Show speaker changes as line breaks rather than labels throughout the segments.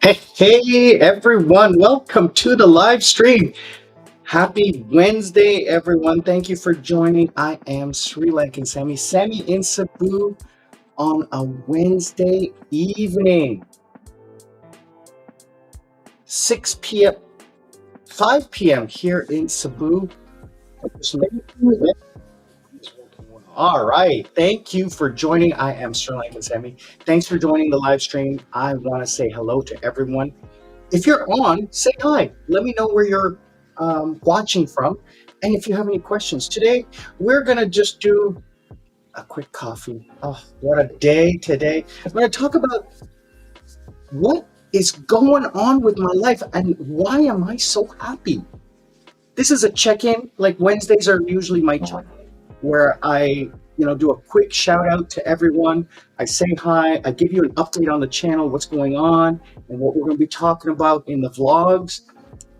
Hey everyone, welcome to the live stream. Happy Wednesday, everyone. Thank you for joining. I am Sri Lankan Sammi in Cebu on a Wednesday evening, 6 p.m., 5 p.m. here in Cebu. All right. Thank you for joining. I am Sri Lankan Sammi. Thanks for joining the live stream. I want to say hello to everyone. If you're on, say hi. Let me know where you're watching from. And if you have any questions, today we're going to just do a quick coffee. Oh, what a day today. I'm going to talk about what is going on with my life and why am I so happy? This is a check-in. Like Wednesdays are usually my check-in where I do a quick shout out to everyone. I say hi, I give you an update on the channel, what's going on, and what we're going to be talking about in the vlogs.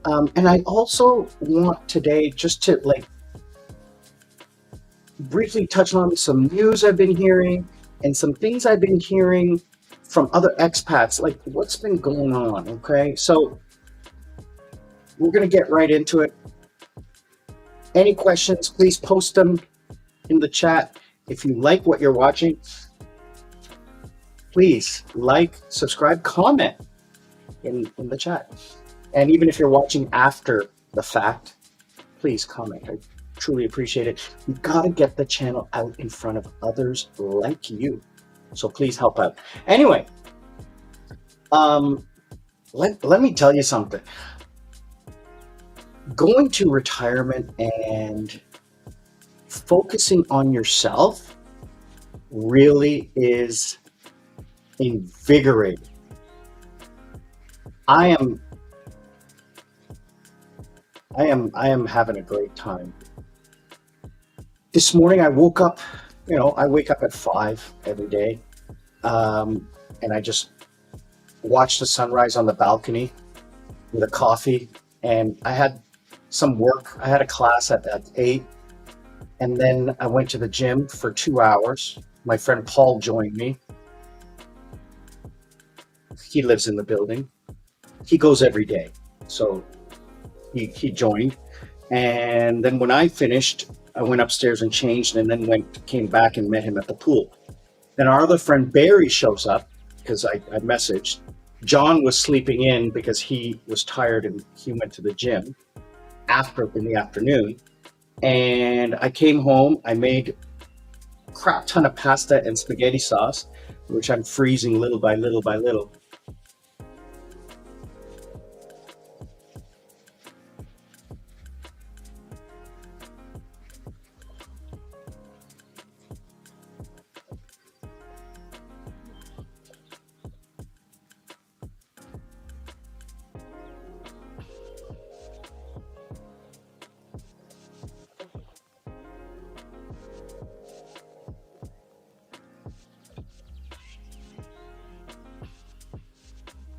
And I also want today just to briefly touch on some news I've been hearing and some things I've been hearing from other expats, like what's been going on, okay? So we're going to get right into it. Any questions, please post them in the chat. If you like what you're watching, please like, subscribe, comment in the chat. And even if you're watching after the fact, please comment. I truly appreciate it. We've got to get the channel out in front of others like you. So please help out. Anyway, let me tell you something. Going to retirement and focusing on yourself really is invigorating. I am having a great time. This morning I woke up, I wake up at 5 every day, and I just watch the sunrise on the balcony with a coffee, and I had some work. I had a class at 8. And then I went to the gym for 2 hours. My friend Paul joined me. He lives in the building. He goes every day. So he joined. And then when I finished, I went upstairs and changed and then came back and met him at the pool. Then our other friend Barry shows up because I messaged. John was sleeping in because he was tired and he went to the gym in the afternoon. And I came home, I made a crap ton of pasta and spaghetti sauce, which I'm freezing little by little by little.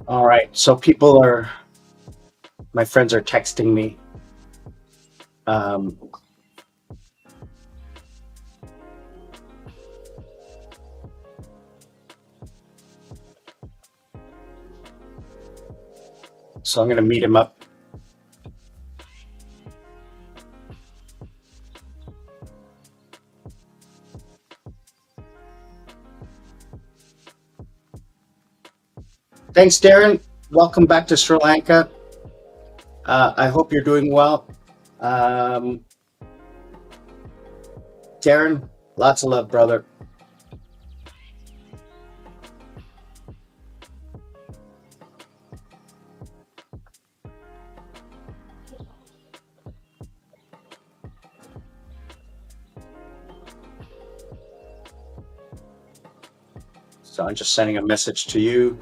All right, so my friends are texting me. So I'm going to meet him up. Thanks, Darren. Welcome back to Sri Lanka. I hope you're doing well. Darren, lots of love, brother. So I'm just sending a message to you.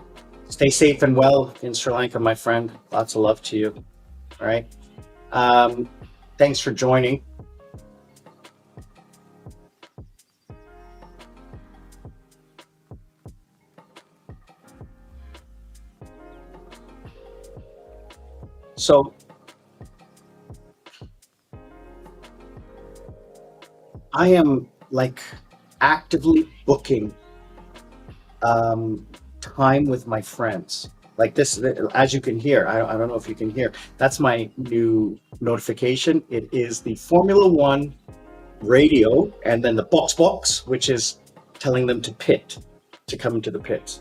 Stay safe and well in Sri Lanka, my friend. Lots of love to you. All right. Thanks for joining. So I am actively booking time with my friends. like this, as you can hear, I don't know if you can hear, that's my new notification. It is the Formula One radio, and then the box, which is telling them to come into the pits.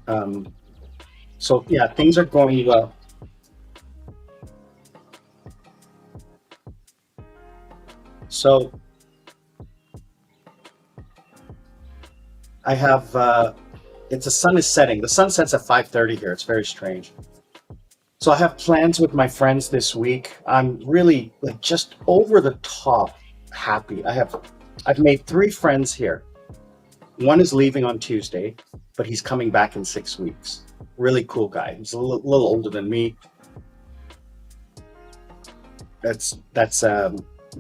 Um, so yeah, things are going well. So I have it's the sun is setting. The sun sets at 5:30 here. It's very strange. So I have plans with my friends this week. I'm really like just over the top happy. I've made three friends here. One is leaving on Tuesday, but he's coming back in 6 weeks. Really cool guy. He's a little older than me. That's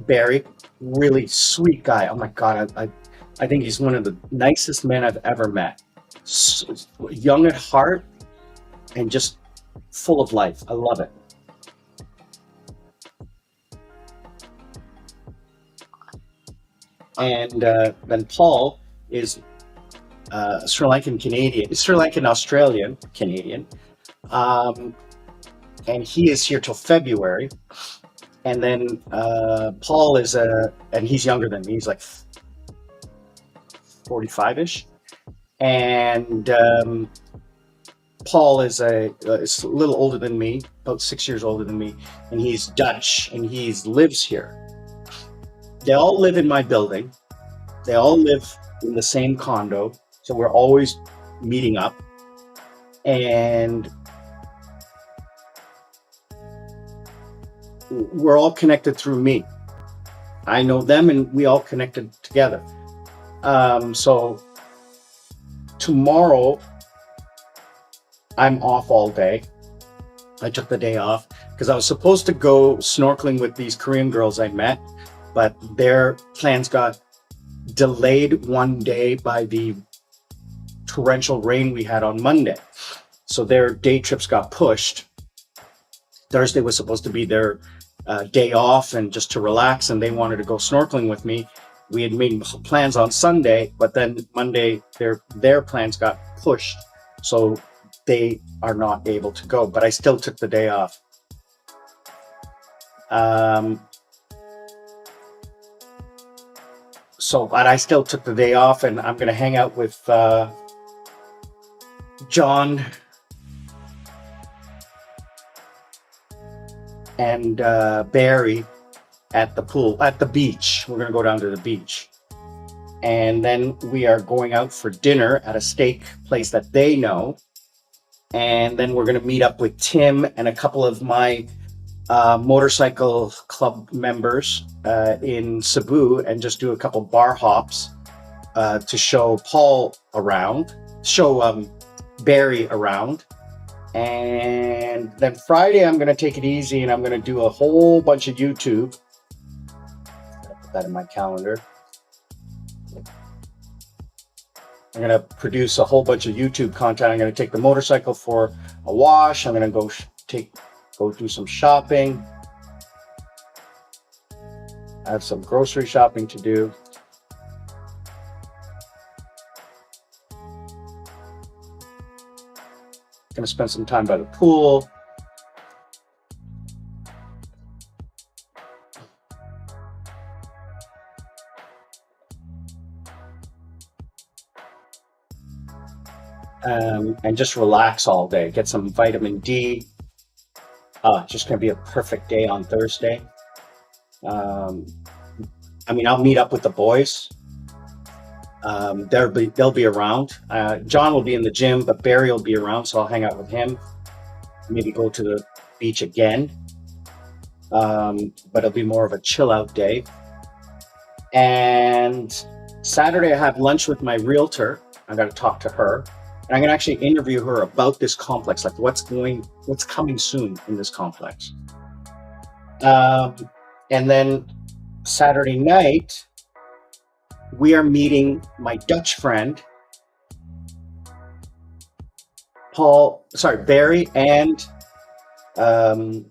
Barry. Really sweet guy. Oh my God, I think he's one of the nicest men I've ever met. Young at heart and just full of life. I love it. And then Paul is Sri Lankan Canadian, Sri Lankan Australian Canadian, um, and he is here till February. And then Paul is and he's younger than me. He's like 45-ish, and Paul is a little older than me, about 6 years older than me, and he's Dutch, and he's lives here. They all live in my building. They all live in the same condo, so we're always meeting up, and we're all connected through me. I know them, and we all connected together. So tomorrow I'm off all day. I took the day off because I was supposed to go snorkeling with these Korean girls I met, but their plans got delayed one day by the torrential rain we had on Monday. So their day trips got pushed. Thursday was supposed to be their day off and just to relax, and they wanted to go snorkeling with me. We had made plans on Sunday, but then Monday their plans got pushed, so they are not able to go. But I still took the day off. Um, but I still took the day off, and I'm going to hang out with John and Barry at the beach. We're going to go down to the beach. And then we are going out for dinner at a steak place that they know. And then we're going to meet up with Tim and a couple of my motorcycle club members in Cebu and just do a couple bar hops to show Barry around. And then Friday, I'm going to take it easy and I'm going to do a whole bunch of YouTube. Put that in my calendar. I'm going to produce a whole bunch of YouTube content. I'm going to take the motorcycle for a wash. I'm going to go do some shopping. I have some grocery shopping to do. Going to spend some time by the pool. And just relax all day. Get some vitamin D. Just going to be a perfect day on Thursday. I'll meet up with the boys. They'll be around. John will be in the gym, but Barry will be around, so I'll hang out with him. Maybe go to the beach again. But it'll be more of a chill out day. And Saturday I have lunch with my realtor. I got to talk to her. And I'm going to actually interview her about this complex, like what's coming soon in this complex. And then Saturday night, we are meeting my Dutch friend, Barry, and um,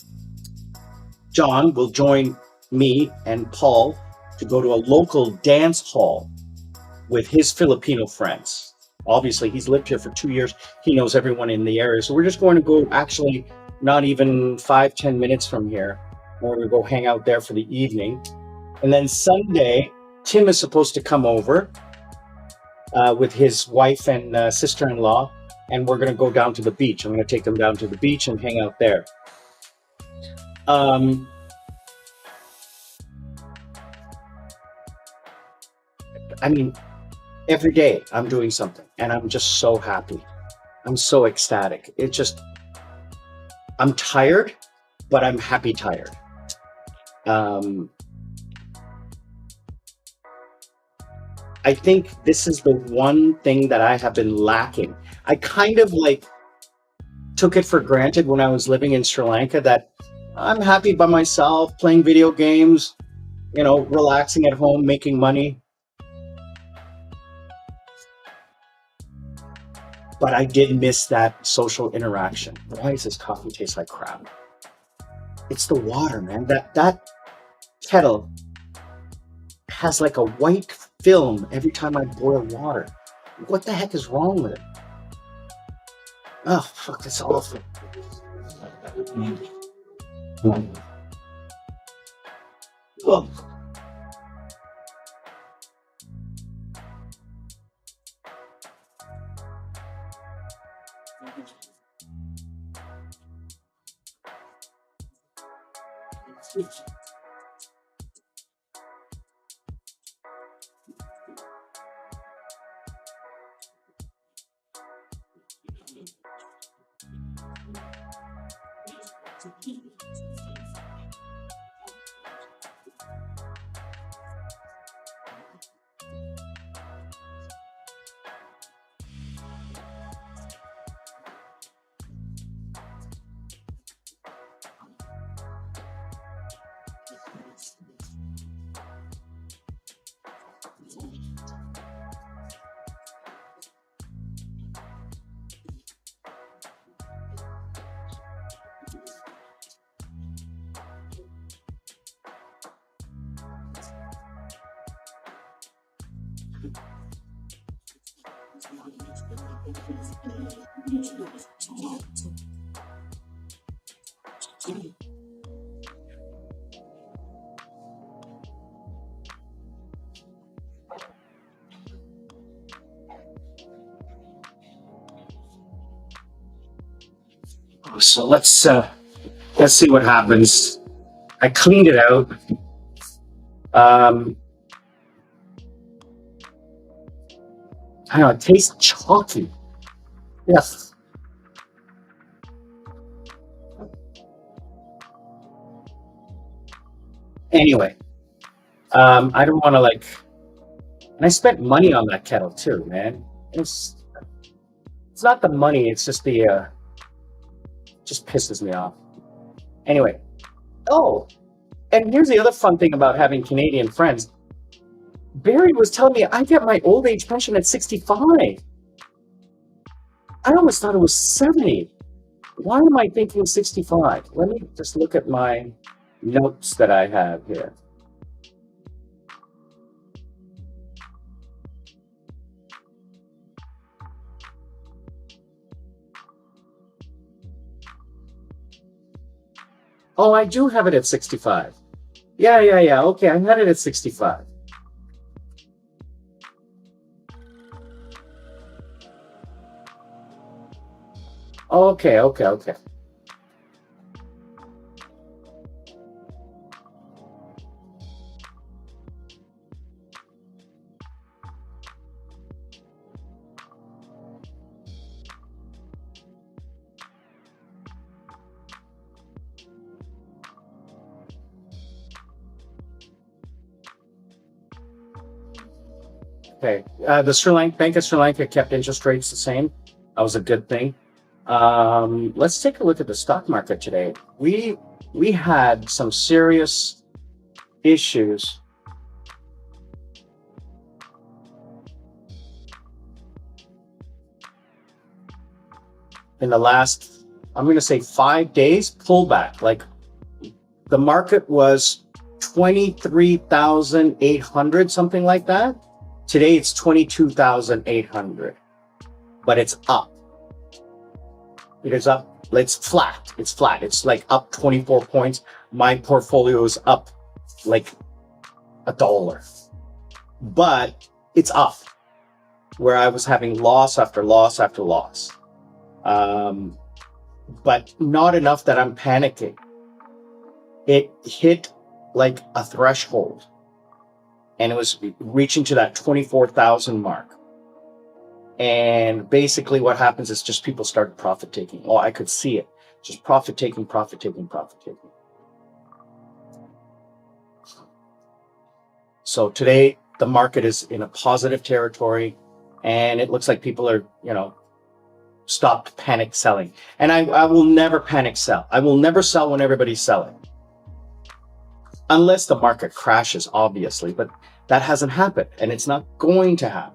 John will join me and Paul to go to a local dance hall with his Filipino friends. Obviously, he's lived here for 2 years. He knows everyone in the area. So we're just going to go actually not even 5-10 minutes from here. We're going to go hang out there for the evening. And then Sunday, Tim is supposed to come over with his wife and sister-in-law, and we're going to go down to the beach. I'm going to take them down to the beach and hang out there. Um, I mean, every day I'm doing something, and I'm just so happy. I'm so ecstatic. I'm tired, but I'm happy tired. Um, I think this is the one thing that I have been lacking. I kind of like took it for granted when I was living in Sri Lanka that I'm happy by myself, playing video games, relaxing at home, making money. But I did miss that social interaction. Why does this coffee taste like crap? It's the water, man. That kettle has like a white film every time I boil water. What the heck is wrong with it? Oh, fuck, that's awful. Oh. So let's see what happens. I cleaned it out. I don't know, it tastes chalky. Yes. Anyway, I don't want to and I spent money on that kettle too, man. It's not the money, it's just just pisses me off. Anyway, oh, and here's the other fun thing about having Canadian friends. Barry was telling me I get my old age pension at 65. I almost thought it was 70. Why am I thinking 65? Let me just look at my notes that I have here. Oh, I do have it at 65. Yeah, yeah, yeah. Okay, I had it at 65. Okay, okay, okay. Okay. The Sri Lanka Bank of Sri Lanka kept interest rates the same. That was a good thing. Let's take a look at the stock market today. We had some serious issues in the last, I'm going to say 5 days, pullback. Like the market was 23,800, something like that. Today it's 22,800, but it's up. It is up. It's flat. It's flat. It's like up 24 points. My portfolio is up like $1, but it's up where I was having loss after loss after loss. But not enough that I'm panicking. It hit like a threshold and it was reaching to that 24,000 mark. And basically what happens is just people started profit taking. Oh, I could see it. Just profit taking, profit taking, profit taking. So today the market is in a positive territory and it looks like people are, stopped panic selling. And I will never panic sell. I will never sell when everybody's selling. Unless the market crashes, obviously, but that hasn't happened and it's not going to happen.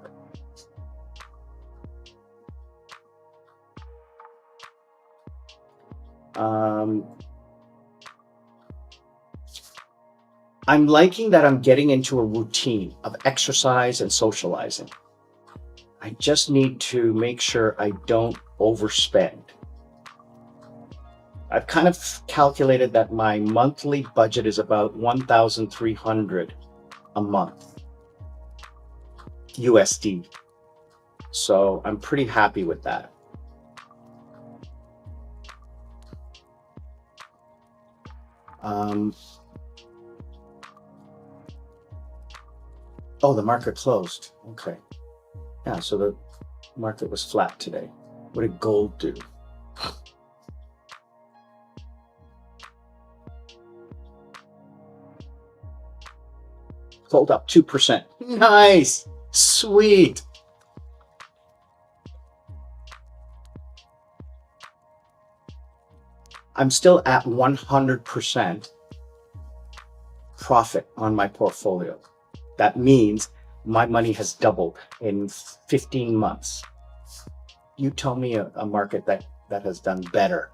I'm liking that I'm getting into a routine of exercise and socializing. I just need to make sure I don't overspend. I've kind of calculated that my monthly budget is about 1,300 a month USD. So I'm pretty happy with that. Oh, the market closed. Okay. Yeah, so the market was flat today. What did gold do? Gold up 2%. Nice. Sweet. I'm still at 100% profit on my portfolio. That means my money has doubled in 15 months. You tell me a market that has done better.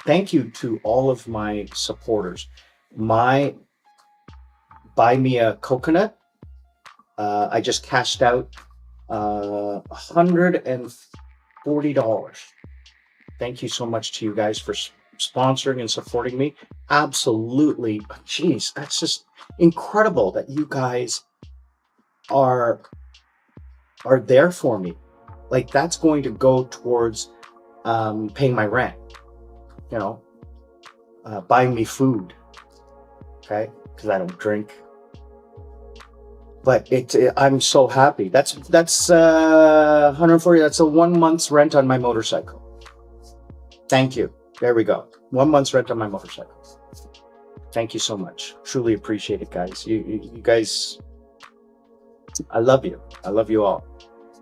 Thank you to all of my supporters. My Buy Me a Coconut, I just cashed out $140. Thank you so much to you guys for sponsoring and supporting me. Absolutely. Geez, that's just incredible that you guys are there for me. Like that's going to go towards paying my rent, buying me food, okay? Because I don't drink. But I'm so happy. That's 140. That's a 1 month's rent on my motorcycle. Thank you. There we go. 1 month's rent on my motorcycle. Thank you so much. Truly appreciate it, guys. You guys, I love you. I love you all.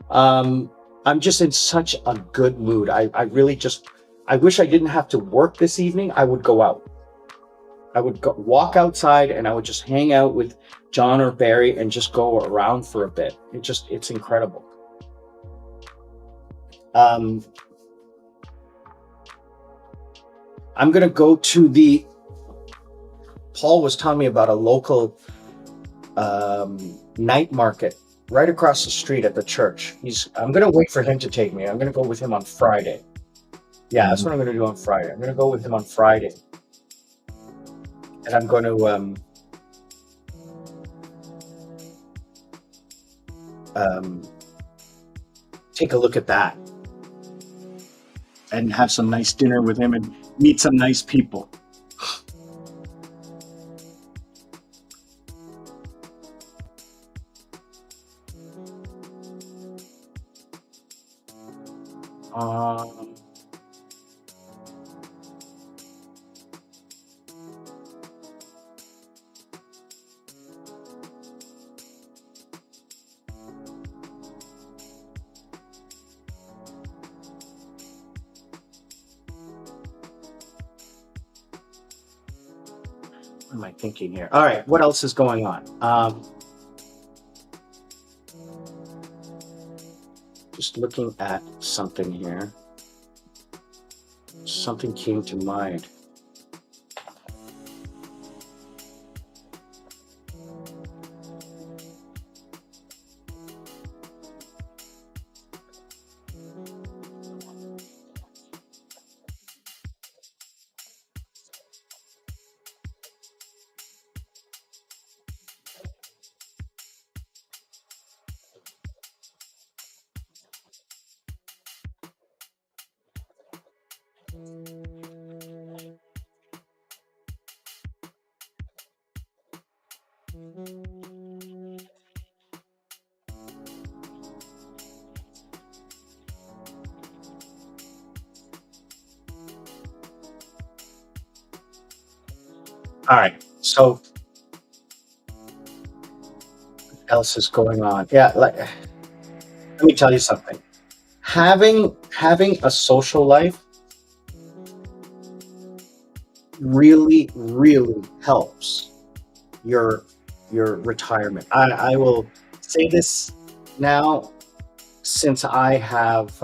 I'm just in such a good mood. I really just, I wish I didn't have to work this evening. I would go out. I would walk outside and I would just hang out with John or Barry and just go around for a bit. It's incredible. I'm going to go to Paul was telling me about a local night market right across the street at the church. I'm going to wait for him to take me. I'm going to go with him on Friday. Yeah, that's what I'm going to do on Friday. I'm going to go with him on Friday. And I'm going to take a look at that and have some nice dinner with him and meet some nice people. What am I thinking here? All right, what else is going on? Just looking at something here. Something came to mind. All right, so what else is going on? Yeah, like let me tell you something. Having a social life really helps your retirement. I will say this now, since I have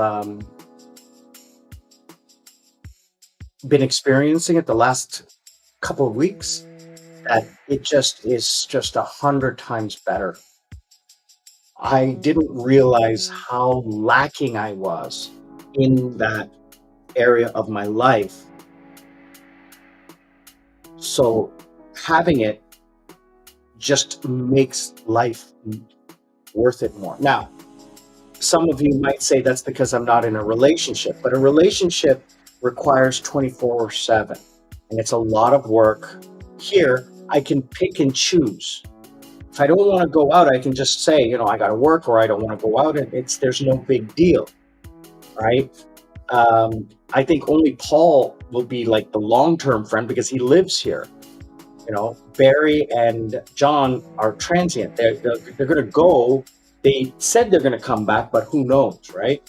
been experiencing it the last couple of weeks, that it just is just 100 times better. I didn't realize how lacking I was in that area of my life. So having it just makes life worth it more. Now, some of you might say that's because I'm not in a relationship, but a relationship requires 24/7, and it's a lot of work. Here, I can pick and choose. If I don't want to go out, I can just say, I got to work, or I don't want to go out, and there's no big deal, right? I think only Paul will be like the long-term friend because he lives here. Barry and John are transient. They're going to go. They said they're going to come back, but who knows, right?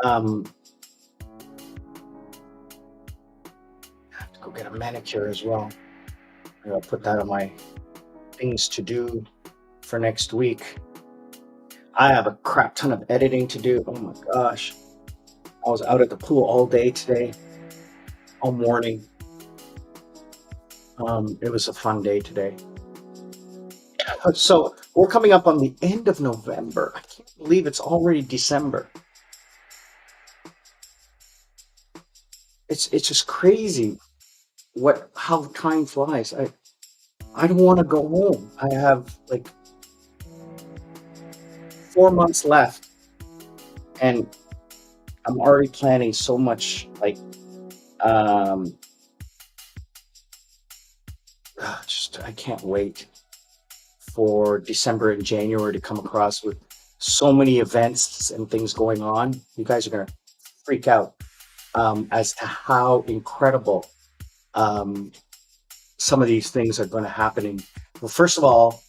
Um, I have to go get a manicure as well. I'll put that on my things to do for next week. I have a crap ton of editing to do. Oh my gosh. I was out at the pool all day today, all morning. It was a fun day today. So we're coming up on the end of November. I can't believe it's already December. It's just crazy how time flies. I don't want to go home. I have like 4 months left, and I'm already planning so much. Like, I can't wait for December and January to come across with so many events and things going on. You guys are gonna freak out as to how incredible some of these things are going to happen. Well, first of all,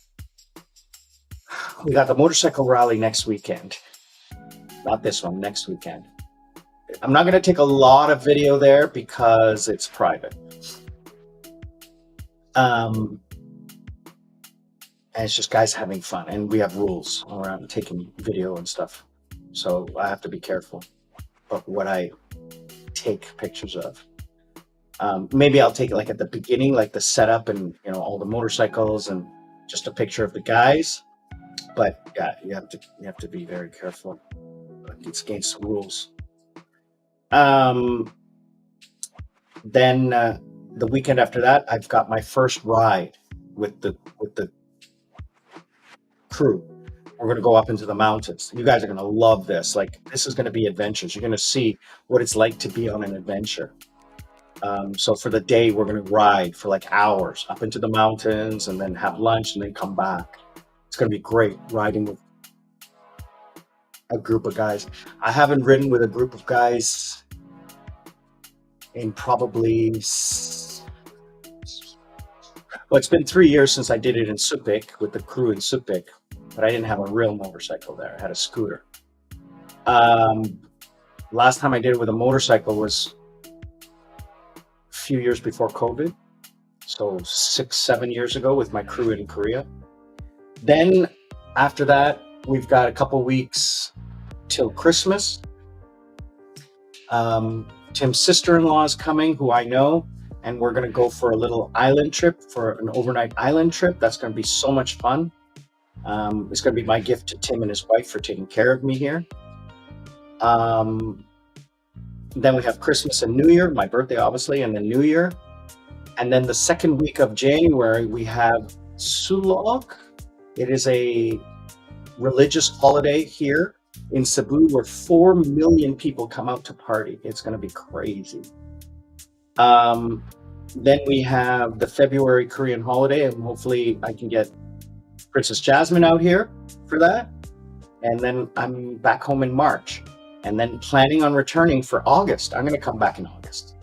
we got the motorcycle rally next weekend. Not this one, next weekend. I'm not going to take a lot of video there because it's private. And it's just guys having fun, and we have rules around taking video and stuff. So I have to be careful of what I take pictures of. Maybe I'll take it like at the beginning, like the setup and all the motorcycles and just a picture of the guys. But yeah, you have to be very careful. It's against the rules. Then the weekend after that, I've got my first ride with the crew. We're going to go up into the mountains. You guys are going to love this. Like, this is going to be adventures. You're going to see what it's like to be on an adventure. So for the day, we're going to ride for like hours up into the mountains and then have lunch and then come back. It's going to be great riding with a group of guys. I haven't ridden with a group of guys in probably, well, it's been 3 years since I did it in Supik with the crew in Supik, but I didn't have a real motorcycle there. I had a scooter. Last time I did it with a motorcycle was few years before COVID. So 6, 7 years ago with my crew in Korea. Then after that, we've got a couple weeks till Christmas. Tim's sister-in-law is coming, who I know, and we're going to go for a little island trip, for an overnight island trip. That's going to be so much fun. It's going to be my gift to Tim and his wife for taking care of me here. Then we have Christmas and New Year, my birthday obviously, and then New Year. And then the second week of January, we have Sulog. It is a religious holiday here in Cebu where 4 million people come out to party. It's going to be crazy. Then we have the February Korean holiday, and hopefully I can get Princess Jasmine out here for that. And then I'm back home in March, and then planning on returning for August. I'm going to come back in August.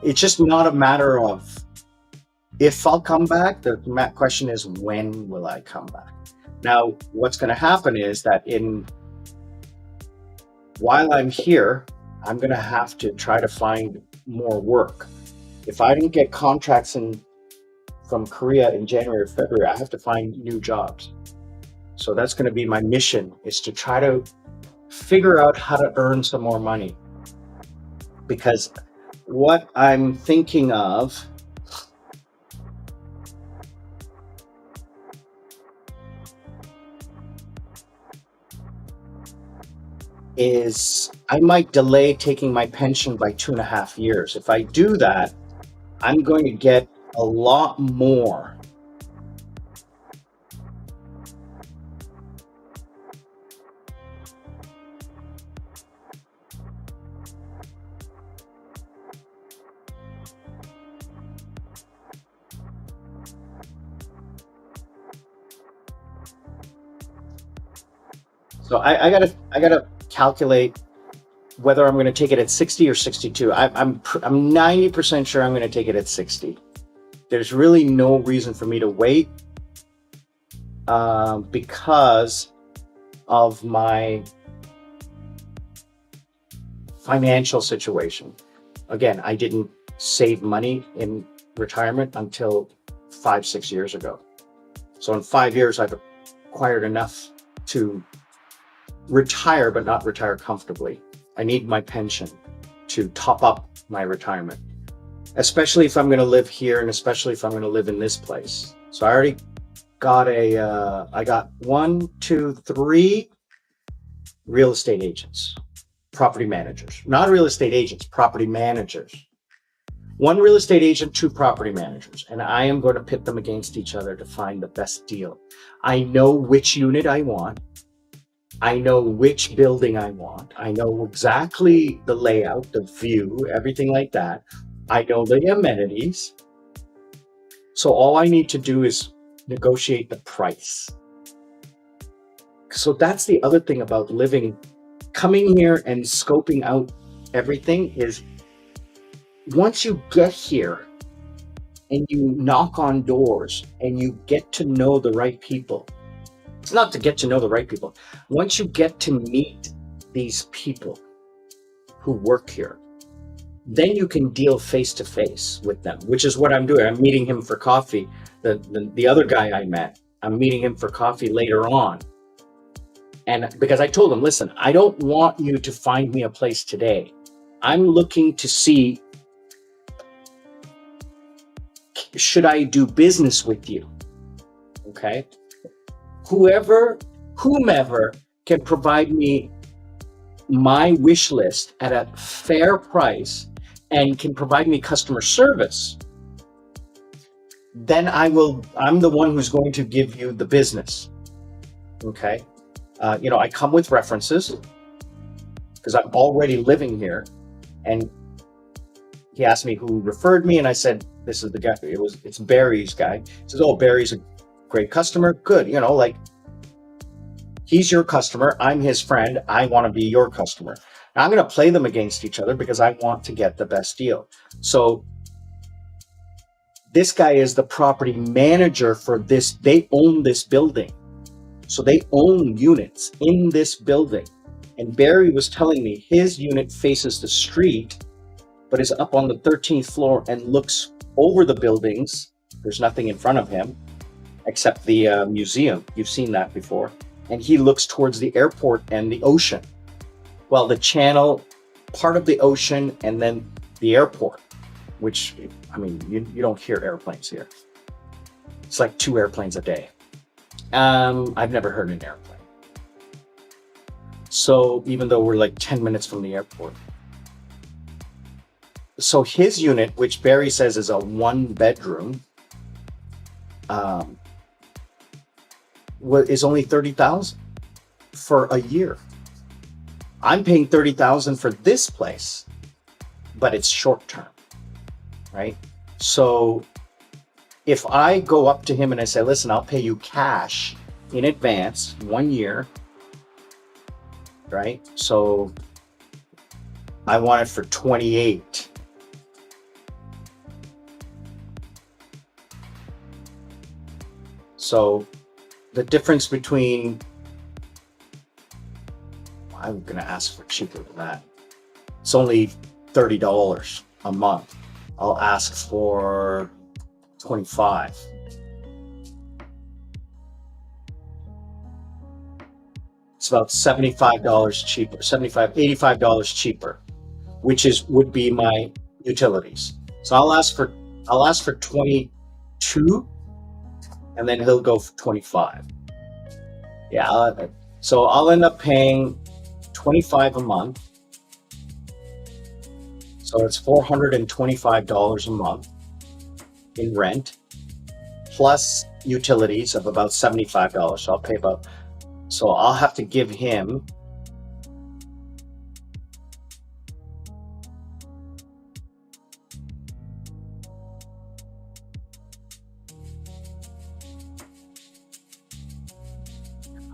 It's just not a matter of if I'll come back. The question is, when will I come back? Now, what's going to happen is that while I'm here, I'm going to have to try to find more work. If I don't get contracts from Korea in January or February, I have to find new jobs. So that's going to be my mission, is to try to figure out how to earn some more money. Because what I'm thinking of is I might delay taking my pension by 2.5 years. If I do that, I'm going to get a lot more. So I gotta calculate whether I'm going to take it at 60 or 62. I'm 90% sure I'm going to take it at 60. There's really no reason for me to wait because of my financial situation. Again, I didn't save money in retirement until 5-6 years ago. So in 5 years, I've acquired enough to retire, but not retire comfortably. I need my pension to top up my retirement, especially if I'm going to live here, and especially if I'm going to live in this place. So I already got I got 1, 2, 3 real estate agents, property managers, not real estate agents, property managers. 1 real estate agent, 2 property managers, and I am going to pit them against each other to find the best deal. I know which unit I want. I know which building I want. I know exactly the layout, the view, everything like that. I know the amenities. So all I need to do is negotiate the price. So that's the other thing about coming here and scoping out everything is once you get here and you knock on doors and you get to know the right people. It's not to get to know the right people. Once you get to meet these people who work here, then you can deal face to face with them, which is what I'm doing. I'm meeting him for coffee. The other guy I met, I'm meeting him for coffee later on. And because I told him, listen, I don't want you to find me a place today. I'm looking to see, should I do business with you? Okay. Whomever can provide me my wish list at a fair price and can provide me customer service, then I'm the one who's going to give you the business. Okay. I come with references because I'm already living here. And he asked me who referred me, and I said, this is the guy. It's Barry's guy. He says, oh, Barry's a great customer. Good. He's your customer. I'm his friend. I want to be your customer. Now I'm going to play them against each other because I want to get the best deal. So this guy is the property manager for this. They own this building. So they own units in this building. And Barry was telling me his unit faces the street but is up on the 13th floor and looks over the buildings. There's nothing in front of him except the museum. You've seen that before. And he looks towards the airport and the ocean. Well, the channel, part of the ocean, and then the airport, which, I mean, you don't hear airplanes here. It's like 2 airplanes a day. I've never heard an airplane. So even though we're like 10 minutes from the airport. So his unit, which Barry says is a 1-bedroom, is only $30,000 for a year. I'm paying $30,000 for this place, but it's short term, right? So if I go up to him and I say, listen, I'll pay you cash in advance, 1 year, right? So I want it for 28. So the difference between, I'm going to ask for cheaper than that. It's only $30 a month. I'll ask for 25. It's about $75 cheaper, $85 cheaper, which would be my utilities. So I'll ask for 22, and then he'll go for 25. Yeah, so I'll end up paying 25 a month. So it's $425 a month in rent, plus utilities of about $75. So I'll pay about, so I'll have to give him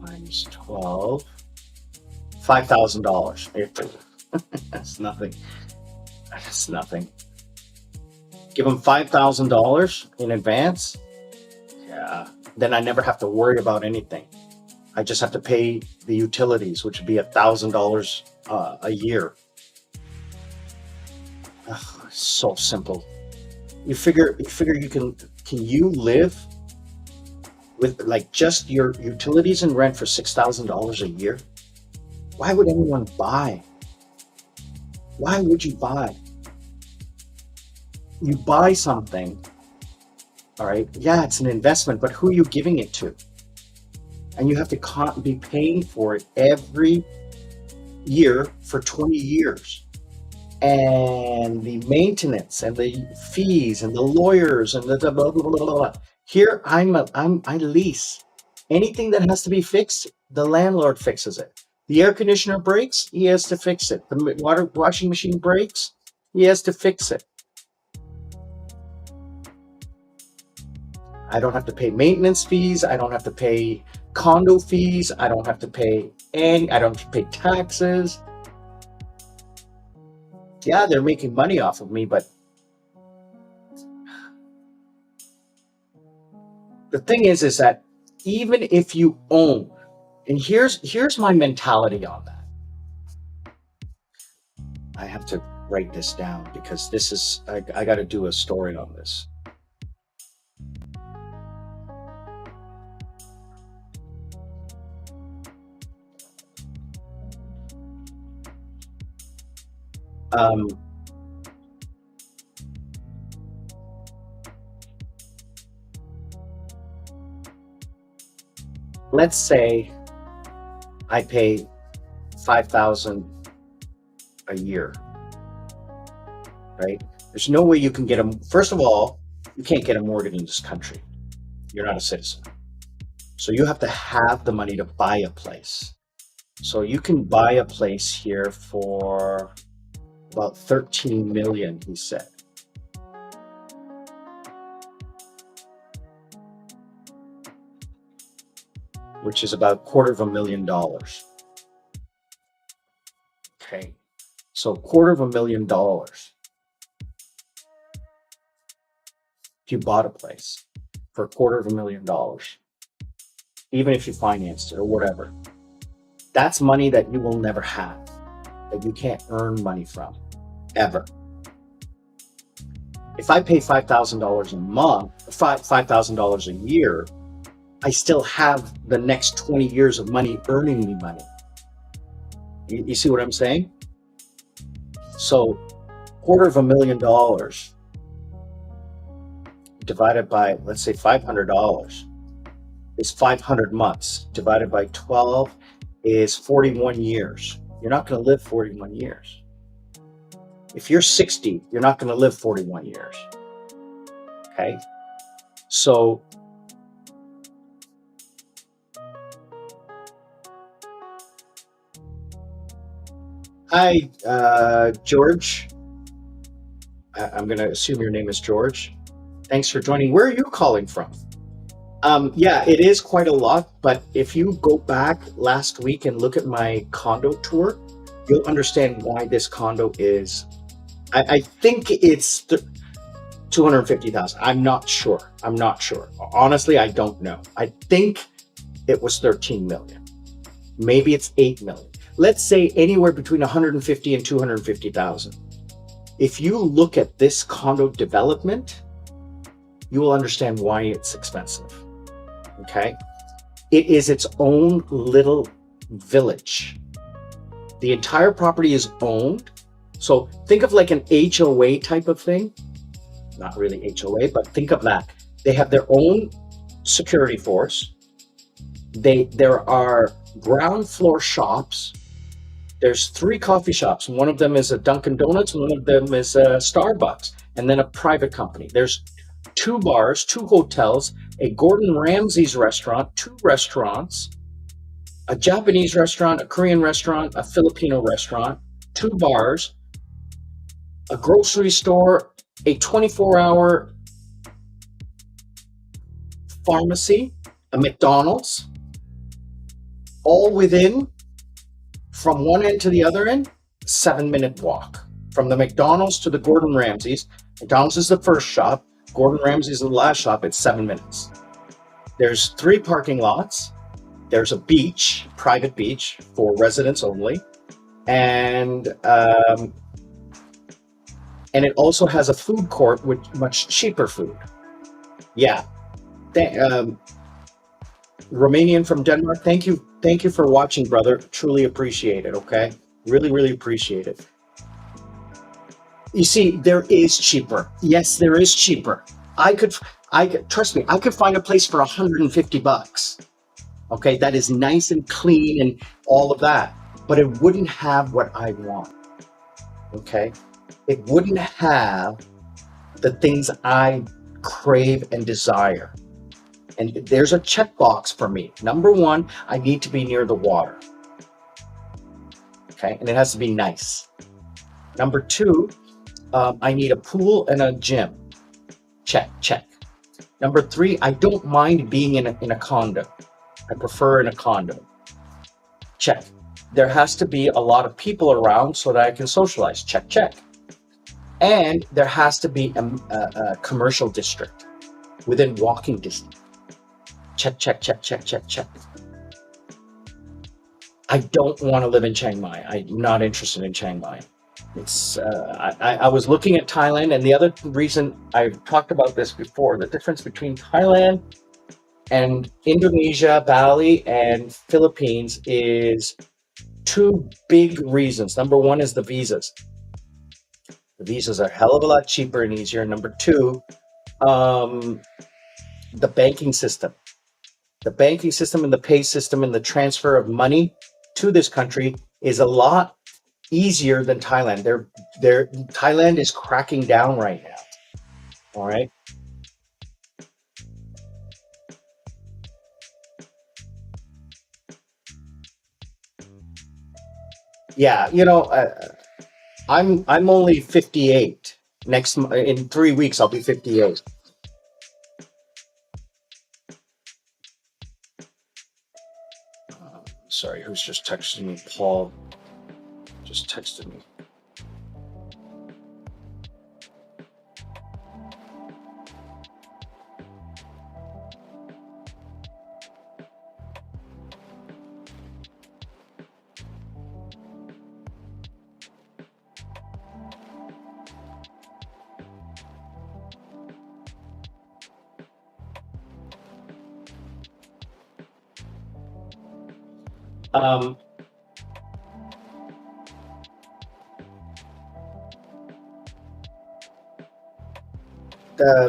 times 12, $5,000. That's nothing. That's nothing. Give him $5,000 in advance. Yeah. Then I never have to worry about anything. I just have to pay the utilities, which would be $1,000 a year. Ugh, so simple. You figure can you live with like just your utilities and rent for $6,000 a year? Why would anyone buy? Why would you buy? You buy something, all right? Yeah, it's an investment, but who are you giving it to? And you have to be paying for it every year for 20 years. And the maintenance and the fees and the lawyers and the blah, blah, blah, blah, blah. Here, I lease. Anything that has to be fixed, the landlord fixes it. The air conditioner breaks, he has to fix it. The washing machine breaks, he has to fix it. I don't have to pay maintenance fees. I don't have to pay condo fees. I don't have to pay I don't have to pay taxes. Yeah, they're making money off of me, but the thing is that even if you own, and here's my mentality on that. I have to write this down because this is, I got to do a story on this. Let's say I pay $5,000 a year, right? There's no way you can get first of all, you can't get a mortgage in this country. You're not a citizen. So you have to have the money to buy a place. So you can buy a place here for about 13 million, he said. Which is about $250,000. Okay. So $250,000. If you bought a place for $250,000, even if you financed it or whatever, that's money that you will never have, that you can't earn money from, ever. If I pay $5,000 a month, $5,000 a year, I still have the next 20 years of money earning me money. You see what I'm saying? So $250,000 divided by, let's say, $500 is 500 months. Divided by 12 is 41 years. You're not going to live 41 years. If you're 60, you're not going to live 41 years. Okay? So hi, George. I'm going to assume your name is George. Thanks for joining. Where are you calling from? Yeah, it is quite a lot, but if you go back last week and look at my condo tour, you'll understand why this condo is. I think it's 250,000. I'm not sure. Honestly, I don't know. I think it was 13 million. Maybe it's 8 million. Let's say anywhere between 150 and 250,000. If you look at this condo development, you will understand why it's expensive. Okay? It is its own little village. The entire property is owned. So think of like an HOA type of thing. Not really HOA, but think of that. They have their own security force. There are ground floor shops. There's 3 coffee shops. One of them is a Dunkin' Donuts, one of them is a Starbucks, and then a private company. There's 2 bars, 2 hotels, a Gordon Ramsay's restaurant, 2 restaurants, a Japanese restaurant, a Korean restaurant, a Filipino restaurant, 2 bars, a grocery store, a 24-hour pharmacy, a McDonald's, all within, from one end to the other end, 7-minute walk. From the McDonald's to the Gordon Ramsay's. McDonald's is the first shop. Gordon Ramsay's is the last shop. It's 7 minutes. There's 3 parking lots. There's a beach, private beach for residents only. And it also has a food court with much cheaper food. Yeah. Romanian from Denmark, thank you for watching, brother. Truly appreciate it. Okay, really appreciate it. You see, there is cheaper. Yes, there is cheaper. I could trust me. I could find a place for $150. Okay, that is nice and clean and all of that, but it wouldn't have what I want. Okay, it wouldn't have the things I crave and desire. And there's a checkbox for me. Number 1, I need to be near the water. Okay, and it has to be nice. Number 2, I need a pool and a gym. Check. Number 3, I don't mind being in a condo. I prefer in a condo. Check. There has to be a lot of people around so that I can socialize. Check. And there has to be a commercial district within walking distance. Check. I don't want to live in Chiang Mai. I'm not interested in Chiang Mai. It's I was looking at Thailand, and the other reason I've talked about this before, the difference between Thailand and Indonesia, Bali, and Philippines is 2 big reasons. Number 1 is the visas. The visas are a hell of a lot cheaper and easier. Number 2, the banking system. The banking system and the pay system and the transfer of money to this country is a lot easier than Thailand. Thailand is cracking down right now. All right. Yeah, I'm only 58. In 3 weeks I'll be 58. Sorry, who's just texted me? Paul just texted me. Um,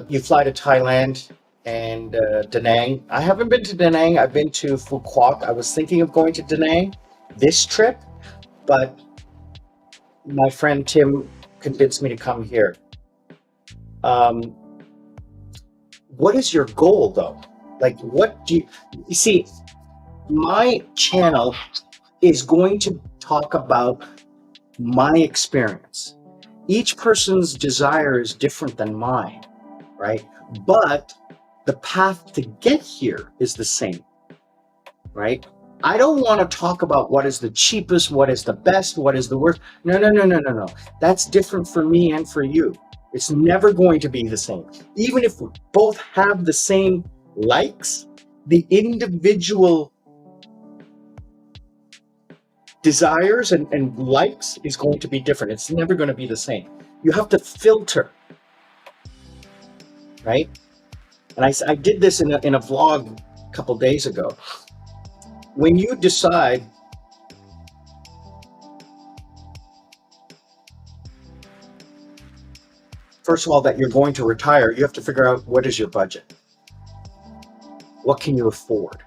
you fly to Thailand and Da Nang. I haven't been to Da Nang. I've been to Phu Quoc. I was thinking of going to Da Nang this trip, but my friend Tim convinced me to come here. Um, what is your goal though? Like, what do you see? My channel is going to talk about my experience. Each person's desire is different than mine, right? But the path to get here is the same, right? I don't want to talk about what is the cheapest, what is the best, what is the worst. No, no, no, no, no, no. That's different for me and for you. It's never going to be the same. Even if we both have the same likes, the individual desires and likes is going to be different. It's never going to be the same. You have to filter, right? And I did this in a vlog a couple days ago. When you decide, first of all, that you're going to retire, you have to figure out what is your budget? What can you afford?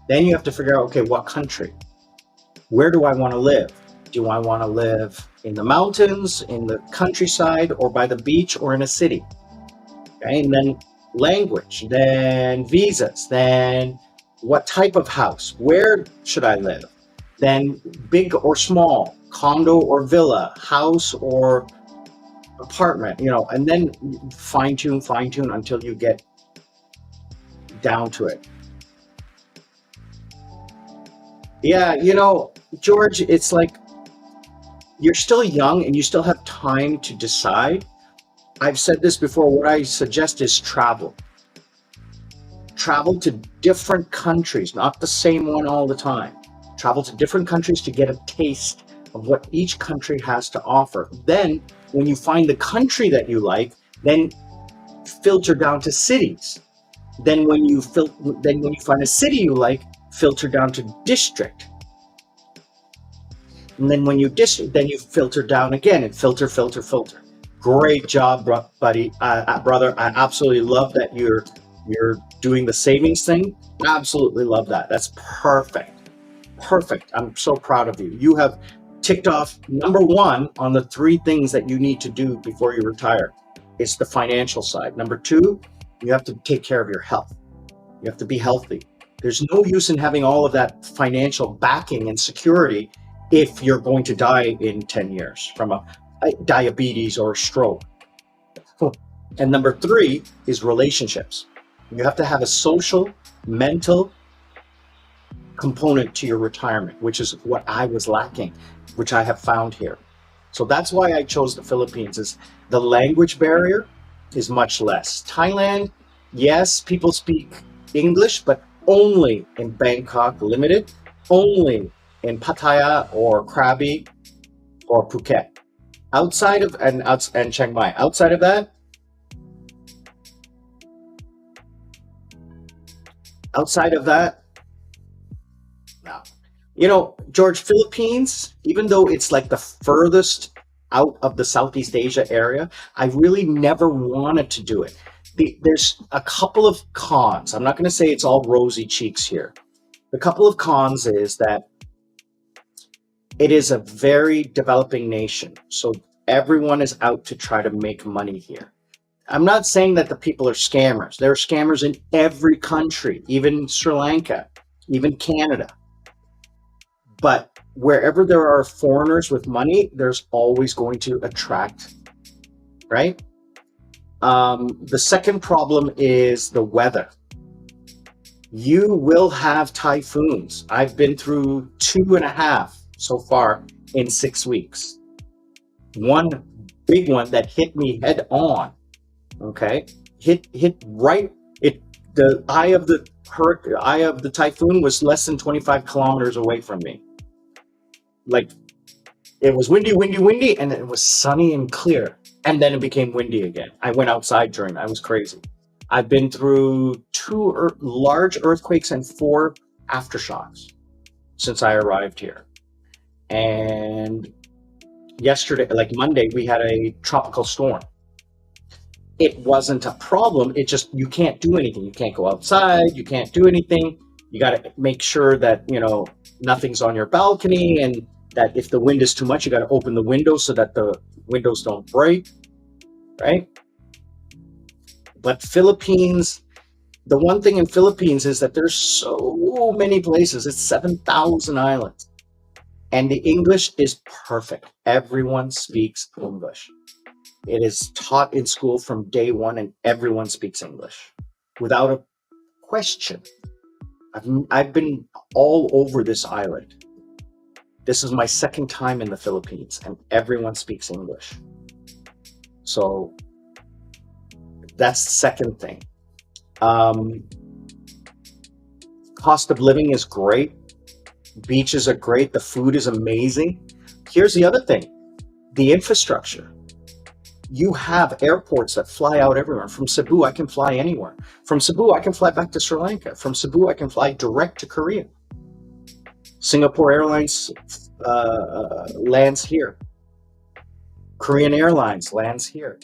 Then you have to figure out, okay, what country? Where do I want to live? Do I want to live in the mountains, in the countryside, or by the beach, or in a city? Okay, and then language, then visas, then what type of house? Where should I live? Then big or small, condo or villa, house or apartment, and then fine tune until you get down to it. Yeah, George, it's like you're still young and you still have time to decide. I've said this before. What I suggest is travel. Travel to different countries, not the same one all the time. Travel to different countries to get a taste of what each country has to offer. Then, when you find the country that you like, then filter down to cities. Then when you find a city you like, filter down to district. And then when you then you filter down again and filter. Great job, buddy, brother. I absolutely love that you're doing the savings thing. Absolutely love that. That's perfect. I'm so proud of you. You have ticked off number one on the three things that you need to do before you retire. It's the financial side. Number two, you have to take care of your health. You have to be healthy. There's no use in having all of that financial backing and security if you're going to die in 10 years from a diabetes or a stroke. And number three is relationships. You have to have a social, mental component to your retirement, which is what I was lacking, which I have found here. So that's why I chose the Philippines. Is the language barrier is much less. Thailand, yes, people speak English, but only in Bangkok Limited, only in Pattaya or Krabi or Phuket. Outside of and Chiang Mai. Outside of that, no. George, Philippines, even though it's like the furthest out of the Southeast Asia area, I really never wanted to do it. There's a couple of cons. I'm not going to say it's all rosy cheeks here. The couple of cons is that it is a very developing nation. So everyone is out to try to make money here. I'm not saying that the people are scammers. There are scammers in every country, even Sri Lanka, even Canada. But wherever there are foreigners with money, there's always going to attract, right? The second problem is the weather. You will have typhoons. I've been through 2.5 so far in 6 weeks. One big one that hit me head on. Okay, hit right. The eye of the typhoon was less than 25 kilometers away from me. Like, it was windy, and it was sunny and clear, and then it became windy again. I went outside during that. It was crazy. I've been through 2 large earthquakes and 4 aftershocks. since I arrived here. And yesterday, like Monday, we had a tropical storm. It wasn't a problem. It just, you can't do anything. You can't go outside. You can't do anything. You got to make sure that, nothing's on your balcony, and that if the wind is too much, you got to open the windows so that the windows don't break, right? But Philippines, the one thing in Philippines is that there's so many places. It's 7,000 islands. And the English is perfect. Everyone speaks English. It is taught in school from day one, and everyone speaks English without a question. I've been all over this island. This is my second time in the Philippines, and everyone speaks English. So that's the second thing. Cost of living is great. Beaches are great. The food is amazing. Here's the other thing. The infrastructure. You have airports that fly out everywhere. From Cebu, I can fly anywhere. From Cebu, I can fly back to Sri Lanka. From Cebu, I can fly direct to Korea. Singapore Airlines lands here. Korean Airlines lands here.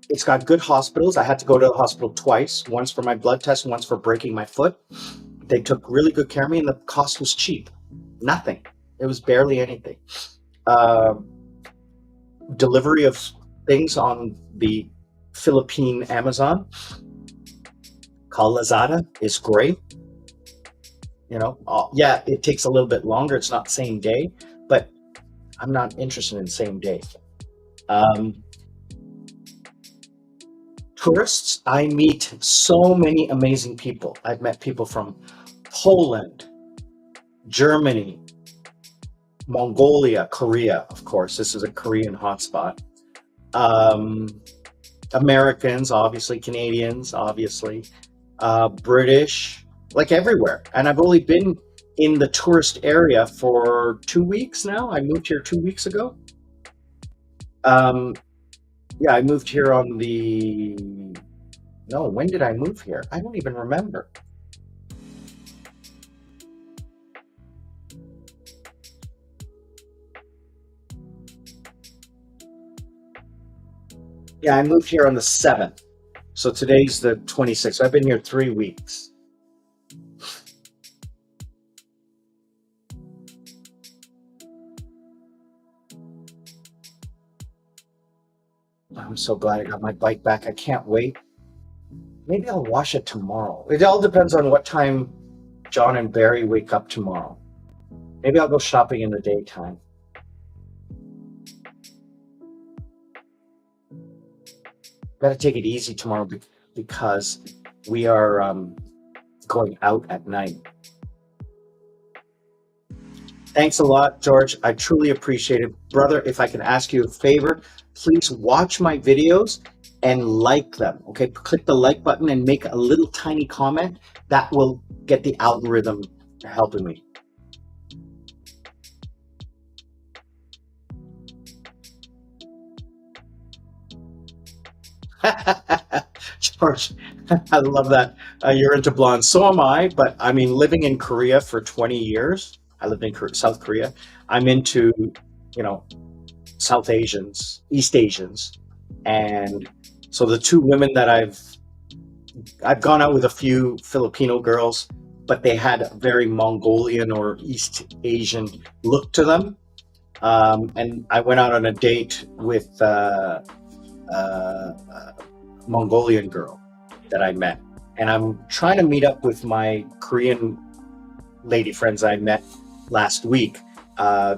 It's got good hospitals. I had to go to the hospital twice, once for my blood test, once for breaking my foot. They took really good care of me, and the cost was cheap. Nothing. It was barely anything. Delivery of things on the Philippine Amazon called Lazada is great. Yeah, it takes a little bit longer. It's not same day, but I'm not interested in same day. Tourists, I meet so many amazing people. I've met people from Poland, Germany, Mongolia, Korea, of course. This is a Korean hotspot. Americans, obviously, Canadians, obviously, British, like everywhere. And I've only been in the tourist area for 2 weeks now. I moved here 2 weeks ago. Yeah, I moved here when did I move here? I don't even remember. Yeah, I moved here on the 7th. So today's the 26th. I've been here 3 weeks. I'm so glad I got my bike back. I can't wait. Maybe I'll wash it tomorrow. It all depends on what time John and Barry wake up tomorrow. Maybe I'll go shopping in the daytime. Got to take it easy tomorrow because we are going out at night. Thanks a lot, George. I truly appreciate it. Brother, if I can ask you a favor, please watch my videos and like them. Okay, click the like button and make a little tiny comment. That will get the algorithm helping me. George, I love that. You're into blondes. So am I, but I mean, living in Korea for 20 years, I lived in South Korea. I'm into, South Asians, East Asians. And so the two women that I've gone out with a few Filipino girls, but they had a very Mongolian or East Asian look to them. And I went out on a date with a Mongolian girl that I met. And I'm trying to meet up with my Korean lady friends I met last week.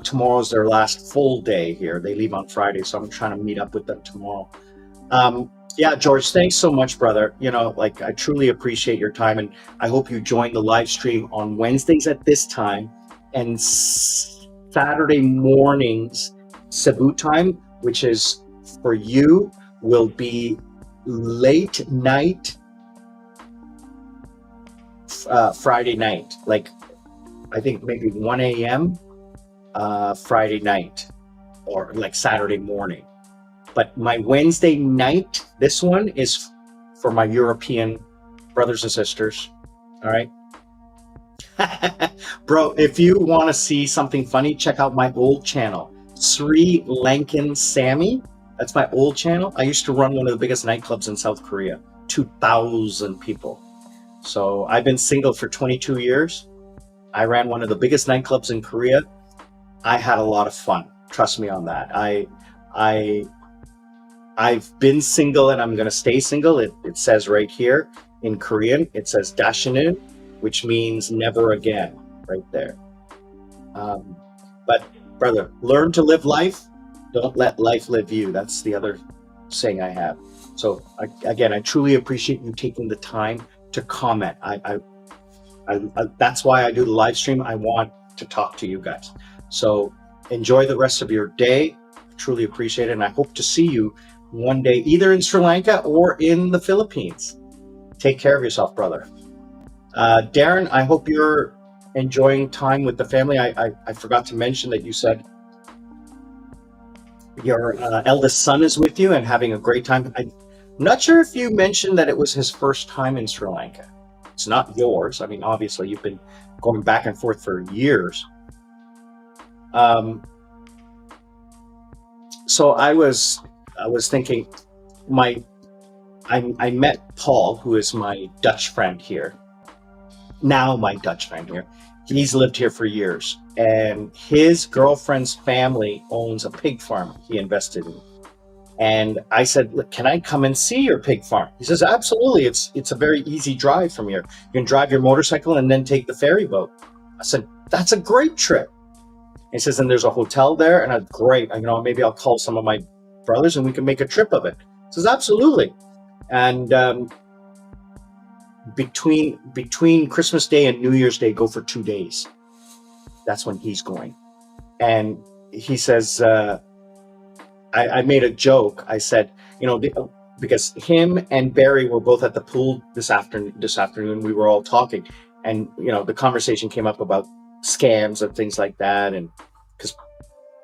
Tomorrow's their last full day here. They leave on Friday, so I'm trying to meet up with them tomorrow. Yeah, George, thanks so much, brother. I truly appreciate your time, and I hope you join the live stream on Wednesdays at this time and Saturday mornings, Cebu time, which is for you, will be late night, Friday night, like I think maybe 1 a.m. Friday night, or like Saturday morning. But my Wednesday night, this one is for my European brothers and sisters. All right. Bro, if you want to see something funny, check out my old channel, Sri Lankan Sammi. That's my old channel. I used to run one of the biggest nightclubs in South Korea, 2,000 people. So I've been single for 22 years. I ran one of the biggest nightclubs in Korea. I had a lot of fun. Trust me on that. I I've been single and I'm gonna stay single. It says right here in Korean, it says "dashinu," which means never again, right there. Um, but brother, learn to live life. Don't let life live you. That's the other saying I have. So again, I truly appreciate you taking the time to comment. That's why I do the live stream. I want to talk to you guys. So enjoy the rest of your day. Truly appreciate it. And I hope to see you one day, either in Sri Lanka or in the Philippines. Take care of yourself, brother. Darren, I hope you're enjoying time with the family. I forgot to mention that you said your eldest son is with you and having a great time. I'm not sure if you mentioned that it was his first time in Sri Lanka. It's not yours. I mean, obviously, you've been going back and forth for years. Um, so I was thinking, I met Paul, who is my Dutch friend here. Now my Dutch friend here. He's lived here for years, and his girlfriend's family owns a pig farm he invested in. And I said, "Look, can I come and see your pig farm?" He says, "Absolutely. It's a very easy drive from here. You can drive your motorcycle and then take the ferry boat." I said, "That's a great trip." He says, "And there's a hotel there." And great. Maybe I'll call some of my brothers and we can make a trip of it. He says, "Absolutely." And between Christmas Day and New Year's Day, go for 2 days. That's when he's going. And he says, I made a joke. I said, because him and Barry were both at the pool this afternoon, we were all talking, and the conversation came up about scams and things like that, and because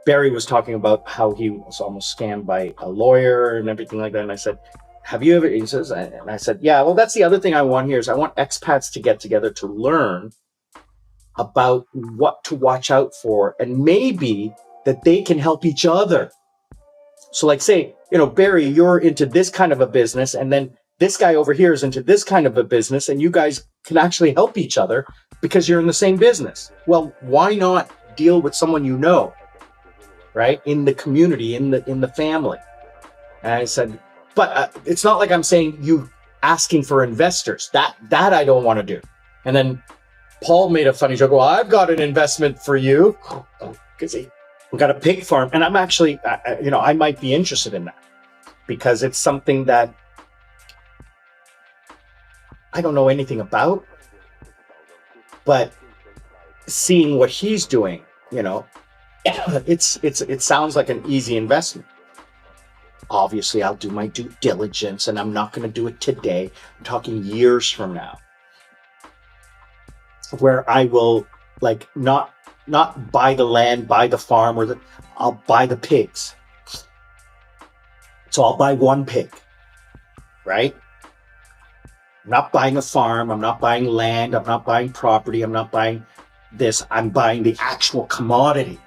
Barry was talking about how he was almost scammed by a lawyer and everything like that, and I said, "Have you ever?" He says, and I said, "Yeah, well, that's the other thing I want here is I want expats to get together to learn about what to watch out for, and maybe that they can help each other. So like say, Barry, you're into this kind of a business, and then this guy over here is into this kind of a business, and you guys can actually help each other because you're in the same business. Well, why not deal with someone right? In the community, in the family." And I said, but it's not like I'm saying you asking for investors. That I don't want to do. And then Paul made a funny joke. "Well, I've got an investment for you," because he got a pig farm, and I'm actually, I might be interested in that because it's something that I don't know anything about, but seeing what he's doing, it sounds like an easy investment. Obviously, I'll do my due diligence, and I'm not going to do it today. I'm talking years from now, where I will not buy the land, buy the farm, I'll buy the pigs. So I'll buy one pig, right? I'm not buying a farm. I'm not buying land. I'm not buying property. I'm not buying this. I'm buying the actual commodity,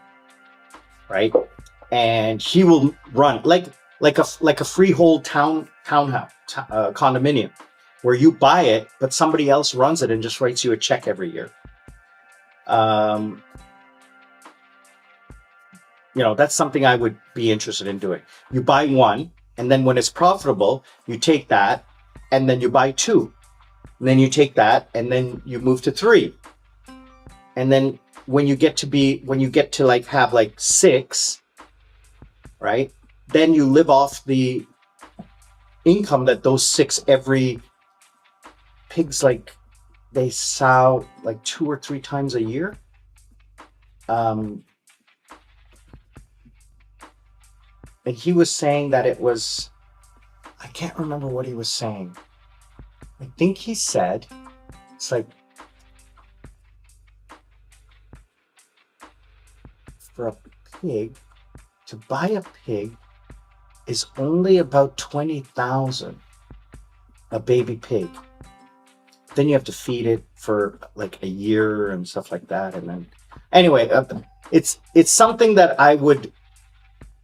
right? And he will run like a freehold townhouse condominium, where you buy it, but somebody else runs it and just writes you a check every year. That's something I would be interested in doing. You buy one, and then when it's profitable, you take that, and then you buy two, and then you take that, and then you move to three, and then when you get to have six, right? Then you live off the income that those six every pigs they sow 2 or 3 times a year. And he was saying that it was, I can't remember what he was saying. I think he said it's for a pig, to buy a pig is only about 20,000, a baby pig. then you have to feed it for like a year and stuff like that. And then anyway, it's something that I would,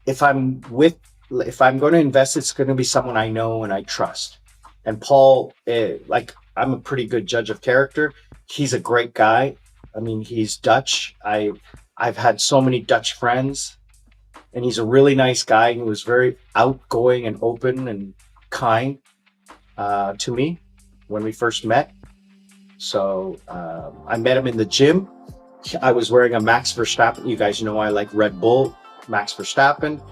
if I'm going to invest, it's going to be someone I know and I trust. And Paul, like, I'm a pretty good judge of character. He's a great guy. I mean, he's Dutch. I've had so many Dutch friends, and he's a really nice guy. He was very outgoing and open and kind to me when we first met. So I met him in the gym. I was wearing a Max Verstappen. You guys know I like Red Bull, Max Verstappen.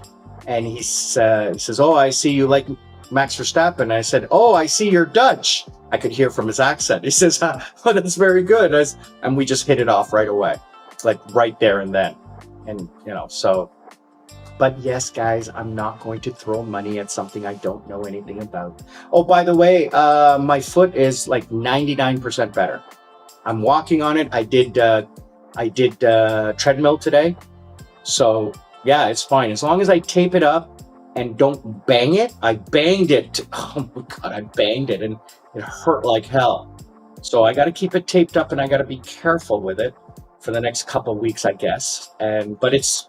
And he says, "Oh, I see you like Max Verstappen." And I said, "Oh, I see you're Dutch." I could hear from his accent. He says, "Oh, that's very good." And we just hit it off right away, like right there and then. And, so, but yes, guys, I'm not going to throw money at something I don't know anything about. Oh, by the way, my foot is like 99% better. I'm walking on it. I did treadmill today. So yeah, it's fine. As long as I tape it up and don't bang it. I banged it. Oh my God, I banged it and it hurt like hell. So I got to keep it taped up and I got to be careful with it for the next couple of weeks, I guess. But it's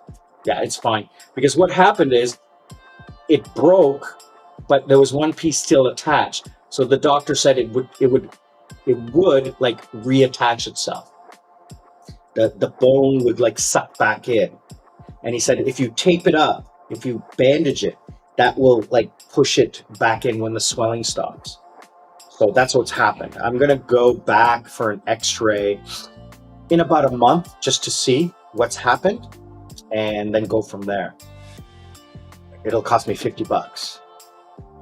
fine. Because what happened is it broke, but there was one piece still attached. So the doctor said it would like reattach itself. The bone would like suck back in. And he said, if you tape it up, if you bandage it, that will like push it back in when the swelling stops. So that's what's happened. I'm going to go back for an x-ray in about a month just to see what's happened and then go from there. It'll cost me $50.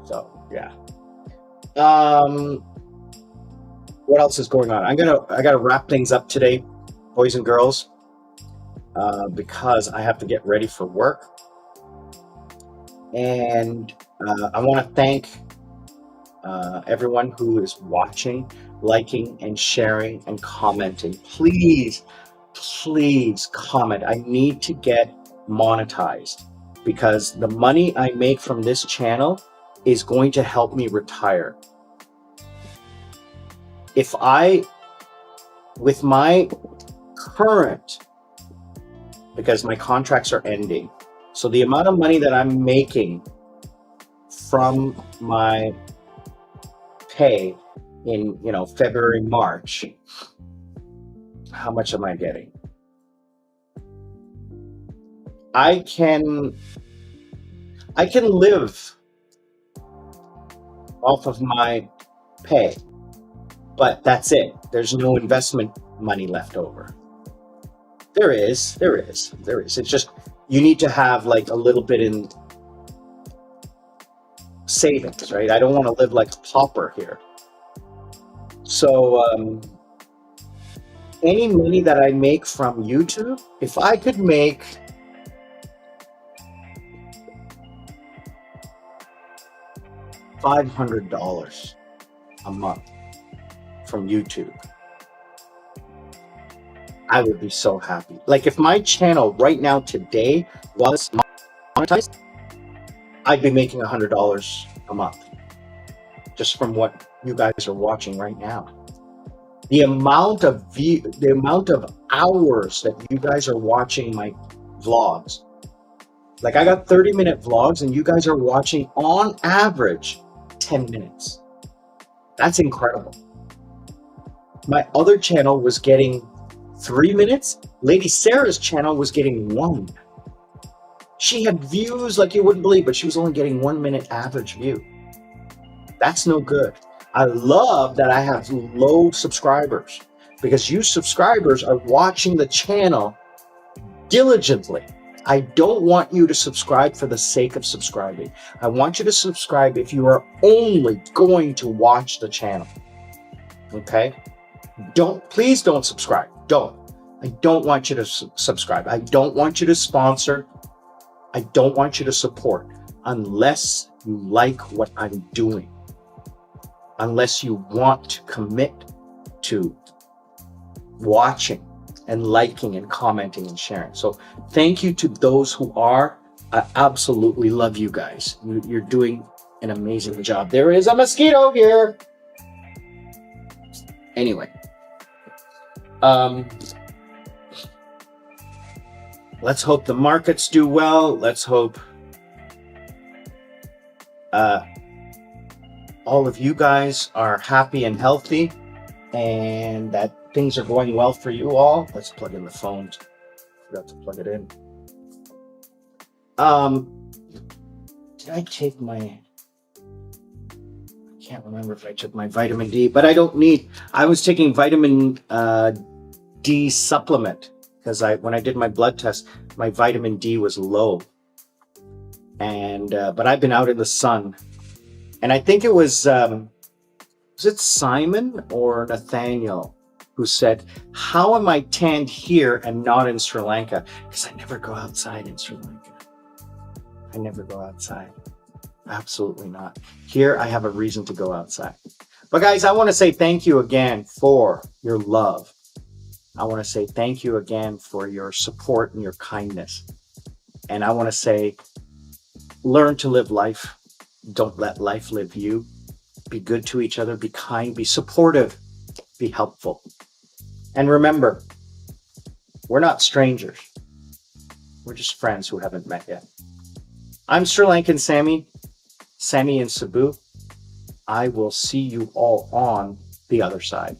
So yeah. What else is going on? I gotta wrap things up today, boys and girls, because I have to get ready for work. And I want to thank everyone who is watching, liking, and sharing and commenting. Please comment. I need to get monetized because the money I make from this channel is going to help me retire. With my current, because my contracts are ending, so the amount of money that I'm making from my pay in February, March, how much am I getting? I can live off of my pay, but that's it. There's no investment money left over. There is. It's just you need to have like a little bit in savings, right? I don't want to live like a pauper here. So any money that I make from YouTube, if I could make $500 a month from YouTube, I would be so happy. Like if my channel right now today was monetized, I'd be making $100 a month just from what you guys are watching right now. The amount of hours that you guys are watching my vlogs, like I got 30-minute vlogs and you guys are watching on average 10 minutes. That's incredible. My other channel was getting 3 minutes. Lady Sarah's channel was getting 1. She had views like you wouldn't believe, but she was only getting 1 minute average view. That's no good. I love that I have low subscribers because you subscribers are watching the channel diligently. I don't want you to subscribe for the sake of subscribing. I want you to subscribe if you are only going to watch the channel. Okay? Please don't subscribe. I don't want you to subscribe. I don't want you to sponsor. I don't want you to support unless you like what I'm doing. Unless you want to commit to watching and liking and commenting and sharing. So thank you to those who are. I absolutely love you guys. You're doing an amazing job. There is a mosquito here. Anyway, um, let's hope the markets do well. Let's hope all of you guys are happy and healthy and that things are going well for you all. Let's plug in the phones. Forgot to plug it in. Did I take I can't remember if I took my vitamin D, but I was taking vitamin D supplement because when I did my blood test, my vitamin D was low. And, but I've been out in the sun, and I think it was it Simon or Nathaniel who said, how am I tanned here and not in Sri Lanka? Because I never go outside in Sri Lanka. I never go outside. Absolutely not. Here, I have a reason to go outside. But guys, I want to say thank you again for your love. I want to say thank you again for your support and your kindness. And I want to say, learn to live life. Don't let life live you. Be good to each other. Be kind. Be supportive. Be helpful. And remember, we're not strangers. We're just friends who haven't met yet. I'm Sri Lankan Sammi in Cebu. I will see you all on the other side.